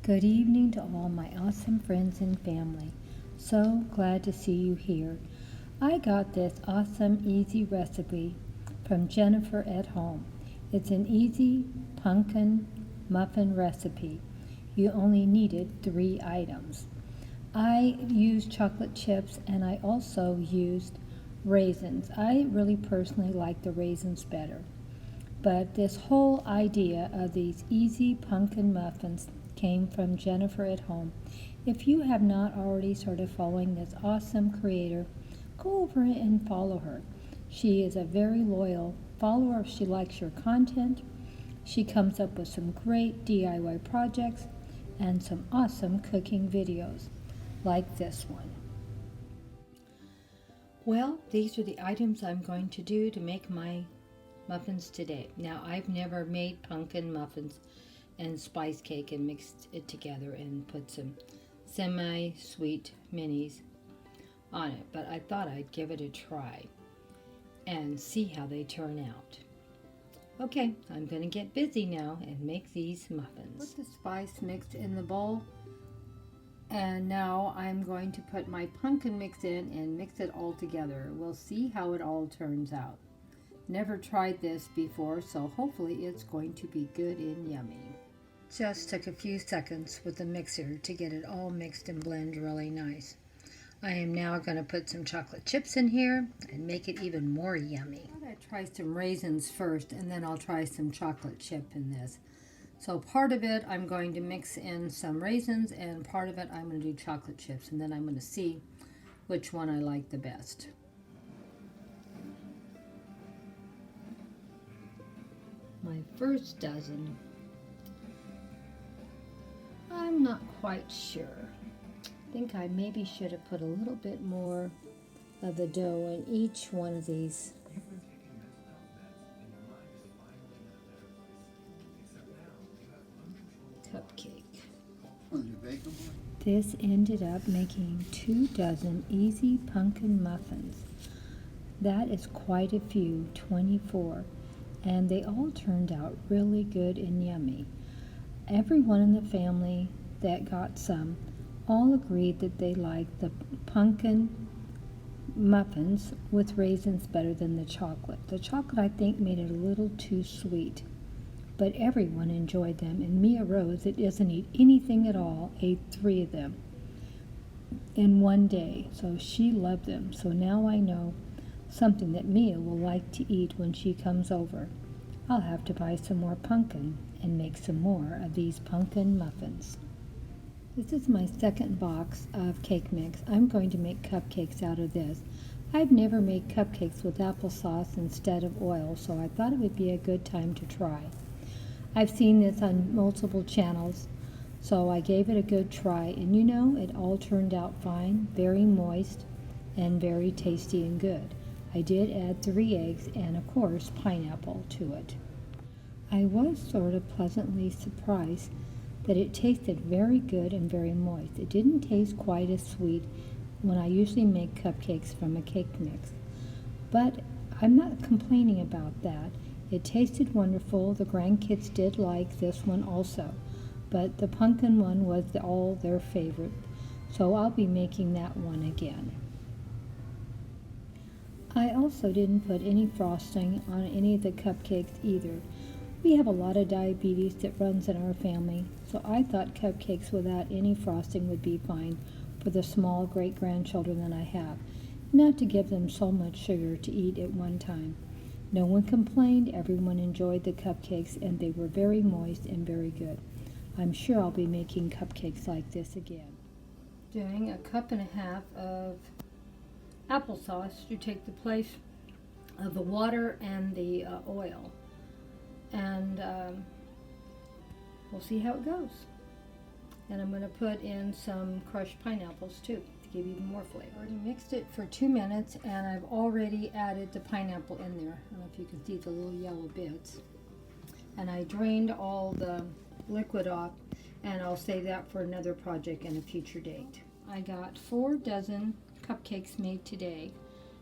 Good evening to all my awesome friends and family. So glad to see you here. I got this awesome, easy recipe from Jennifer at home. It's an easy pumpkin muffin recipe. You only needed 3 items. I used chocolate chips and I also used raisins. I really personally like the raisins better. But this whole idea of these easy pumpkin muffins came from Jennifer at home. If you have not already started following this awesome creator, go over and follow her. She is a very loyal follower. She likes your content. She comes up with some great DIY projects and some awesome cooking videos like this one. Well, these are the items I'm going to do to make my muffins today. Now, I've never made pumpkin muffins and spice cake and mixed it together and put some semi-sweet minis on it, but I thought I'd give it a try and see how they turn out. Okay, I'm going to get busy now and make these muffins. Put the spice mix in the bowl, and now I'm going to put my pumpkin mix in and mix it all together. We'll see how it all turns out. Never tried this before, so hopefully it's going to be good and yummy. Just took a few seconds with the mixer to get it all mixed and blend really nice. I am now going to put some chocolate chips in here and make it even more yummy. I'm going to try some raisins first, and then I'll try some chocolate chip in this. So part of it I'm going to mix in some raisins, and part of it I'm going to do chocolate chips, and then I'm going to see which one I like the best. My first dozen, I'm not quite sure. I think I maybe should have put a little bit more of the dough in each one of these. Cupcake. This ended up making 2 dozen easy pumpkin muffins. That is quite a few, 24. And they all turned out really good and yummy. Everyone in the family that got some all agreed that they liked the pumpkin muffins with raisins better than the chocolate. The chocolate, I think, made it a little too sweet, but everyone enjoyed them, and Mia Rose, that doesn't eat anything at all, ate 3 of them in one day, so she loved them. So now I know something that Mia will like to eat when she comes over. I'll have to buy some more pumpkin and make some more of these pumpkin muffins. This is my second box of cake mix. I'm going to make cupcakes out of this. I've never made cupcakes with applesauce instead of oil, so I thought it would be a good time to try. I've seen this on multiple channels, so I gave it a good try, and you know, it all turned out fine, very moist and very tasty and good. I did add 3 eggs and, of course, pineapple to it. I was sort of pleasantly surprised that it tasted very good and very moist. It didn't taste quite as sweet when I usually make cupcakes from a cake mix. But I'm not complaining about that. It tasted wonderful. The grandkids did like this one also, but the pumpkin one was all their favorite, so I'll be making that one again. I also didn't put any frosting on any of the cupcakes either. We have a lot of diabetes that runs in our family, so I thought cupcakes without any frosting would be fine for the small great-grandchildren that I have, not to give them so much sugar to eat at one time. No one complained, everyone enjoyed the cupcakes, and they were very moist and very good. I'm sure I'll be making cupcakes like this again. Doing 1.5 cups of applesauce to take the place of the water and the oil. And we'll see how it goes. And I'm going to put in some crushed pineapples too to give even more flavor. I already mixed it for 2 minutes, and I've already added the pineapple in there. I don't know if you can see the little yellow bits. And I drained all the liquid off, and I'll save that for another project and a future date. I got 4 dozen cupcakes made today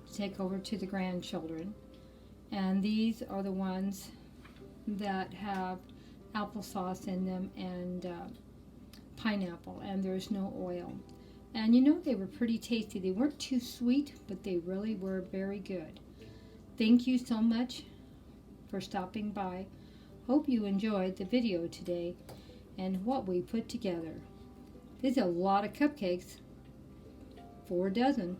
to take over to the grandchildren, and these are the ones that have applesauce in them and pineapple, and there's no oil. And you know, they were pretty tasty. They weren't too sweet, but they really were very good. Thank you so much for stopping by. Hope you enjoyed the video today and what we put together. There's a lot of cupcakes, 4 dozen.